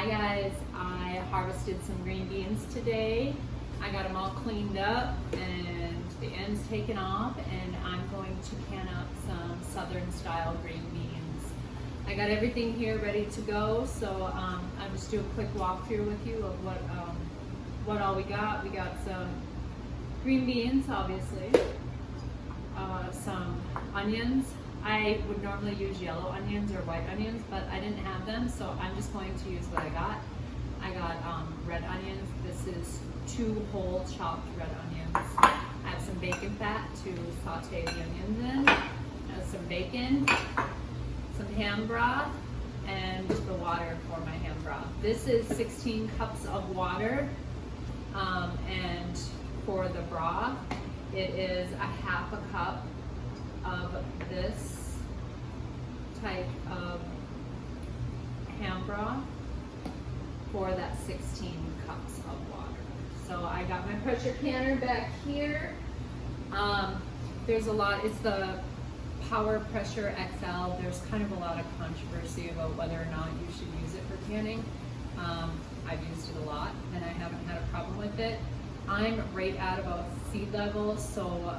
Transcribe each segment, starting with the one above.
Hi guys, I harvested some green beans today. I got them all cleaned up and the ends taken off, and I'm going to can up some southern style green beans. I got everything here ready to go, so I'll just do a quick walkthrough with you of what all we got. We got some green beans, obviously, some onions. I would normally use yellow onions or white onions, but I didn't have them, so I'm just going to use what I got. I got red onions. This is 2 whole chopped red onions. I have some bacon fat to saute the onions in. I have some bacon, some ham broth, and the water for my ham broth. This is 16 cups of water, and for the broth, it is a half a cup of this type of ham broth for that 16 cups of water. So I got my pressure canner back here. There's a lot, it's the Power Pressure XL. There's kind of a lot of controversy about whether or not you should use it for canning. I've used it a lot and I haven't had a problem with it. I'm right at about sea level, so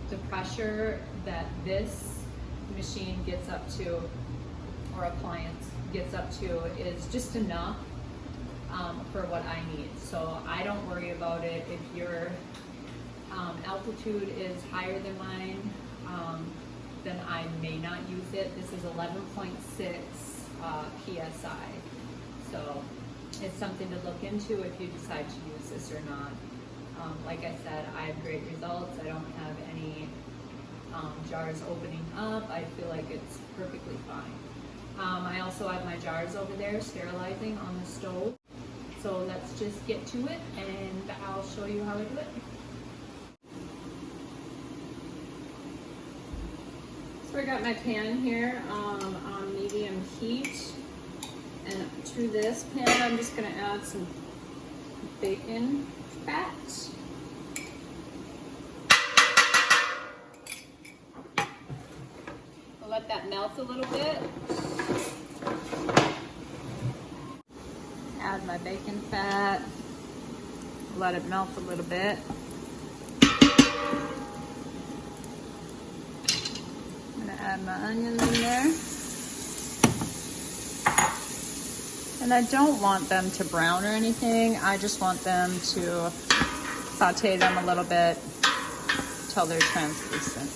the pressure that this machine gets up to, or appliance gets up to, is just enough for what I need. So I don't worry about it. If your altitude is higher than mine, then I may not use it. This is 11.6 PSI. So it's something to look into if you decide to use this or not. Like I said, I have great results. I don't have any jars opening up. I feel like it's perfectly fine. I also have my jars over there sterilizing on the stove. So let's just get to it and I'll show you how I do it. So I got my pan here on medium heat, and to this pan I'm just going to add some bacon fat. I'll let that melt a little bit. Add my bacon fat, let it melt a little bit. I'm gonna add my onions in there. And I don't want them to brown or anything. I just want them to saute them a little bit until they're translucent.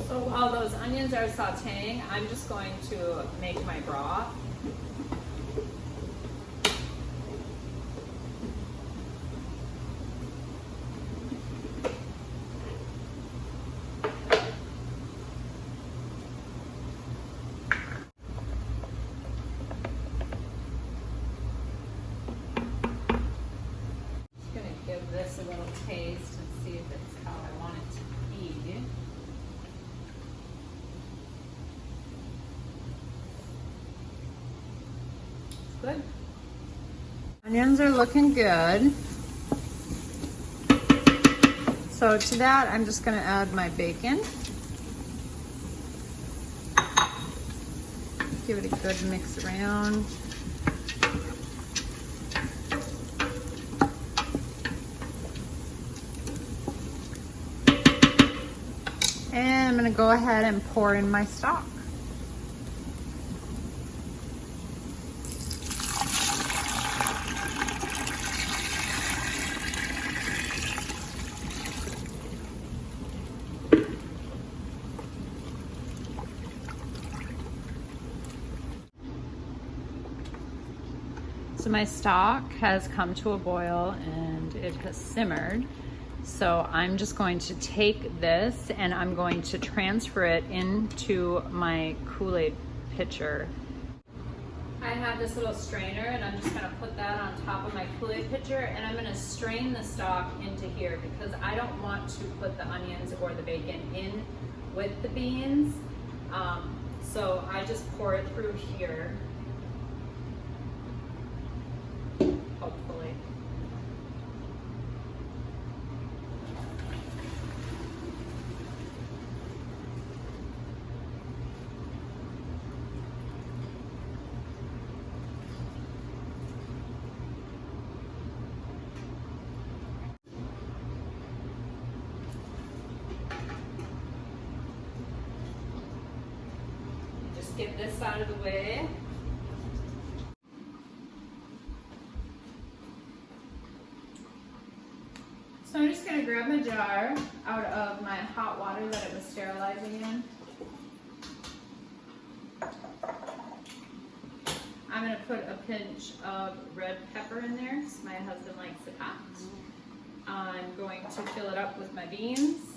So while those onions are sauteing, I'm just going to make my broth. Just going to give this a little taste and see if it's how I want it to be. Good. Onions are looking good. So to that, I'm just going to add my bacon. Give it a good mix around. And I'm going to go ahead and pour in my stock. So my stock has come to a boil and it has simmered. So I'm just going to take this and I'm going to transfer it into my Kool-Aid pitcher. I have this little strainer and I'm just gonna put that on top of my Kool-Aid pitcher, and I'm gonna strain the stock into here because I don't want to put the onions or the bacon in with the beans. So I just pour it through here. Hopefully. just get this out of the way. So I'm just gonna grab my jar out of my hot water that it was sterilizing in. I'm gonna put a pinch of red pepper in there because my husband likes it hot. I'm going to fill it up with my beans.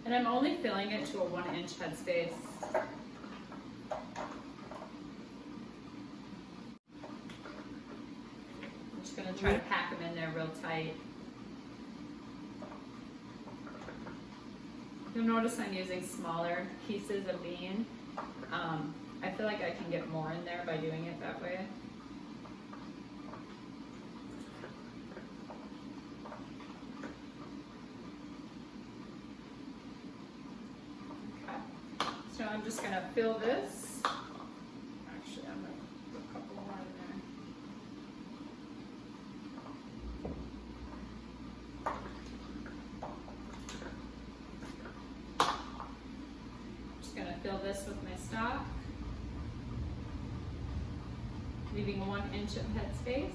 And I'm only filling it to a 1-inch headspace. I'm just gonna try to pack them in there real tight. You'll notice I'm using smaller pieces of bean. I feel like I can get more in there by doing it that way. Okay, so I'm just gonna fill this. Actually, I'm gonna put a couple more in there. Just gonna fill this with my stock, leaving 1 inch of headspace.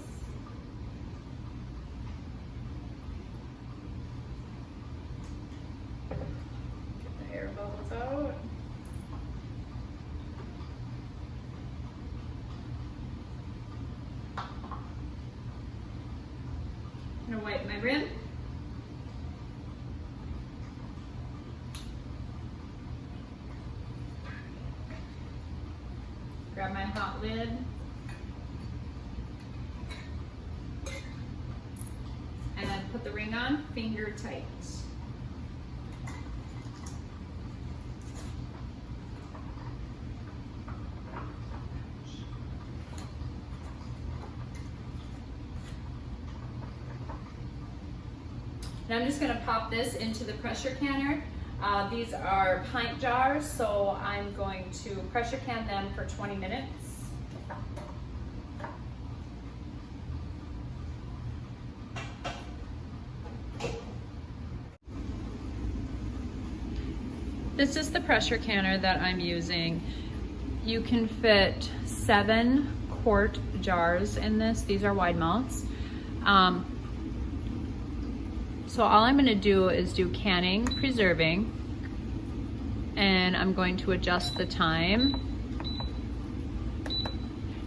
Get the air bubbles out. I'm gonna wipe my rim. Grab my hot lid. And then put the ring on, finger tight. And I'm just gonna pop this into the pressure canner. These are pint jars, so I'm going to pressure can them for 20 minutes. This is the pressure canner that I'm using. You can fit 7 quart jars in this. These are wide mouths. So all I'm gonna do is do canning, preserving, and I'm going to adjust the time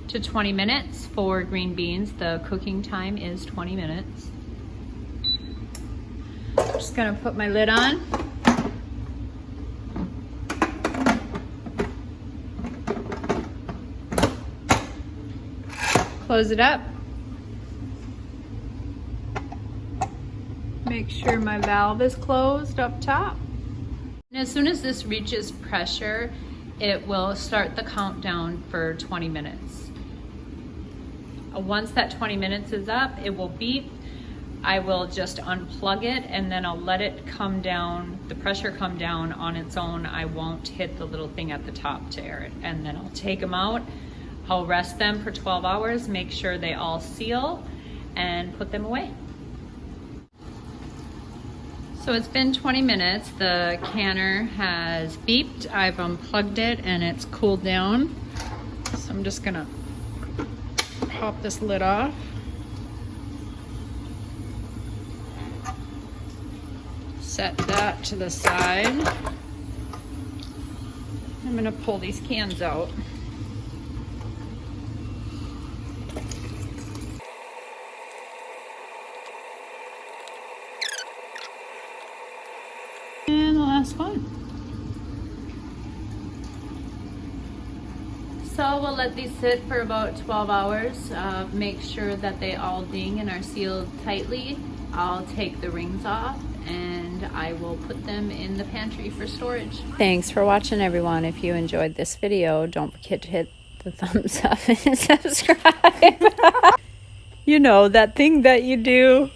to 20 minutes for green beans. The cooking time is 20 minutes. I'm just gonna put my lid on. Close it up. Make sure my valve is closed up top. And as soon as this reaches pressure, it will start the countdown for 20 minutes. Once that 20 minutes is up, it will beep. I will just unplug it and then I'll let it come down, the pressure come down on its own. I won't hit the little thing at the top to air it. And then I'll take them out. I'll rest them for 12 hours, make sure they all seal, and put them away. So it's been 20 minutes. The canner has beeped. I've unplugged it and it's cooled down. So I'm just gonna pop this lid off. Set that to the side. I'm gonna pull these cans out. And the last one. So we'll let these sit for about 12 hours. Make sure that they all ding and are sealed tightly. I'll take the rings off and I will put them in the pantry for storage. Thanks for watching, everyone. If you enjoyed this video, don't forget to hit the thumbs up and subscribe. You know, that thing that you do.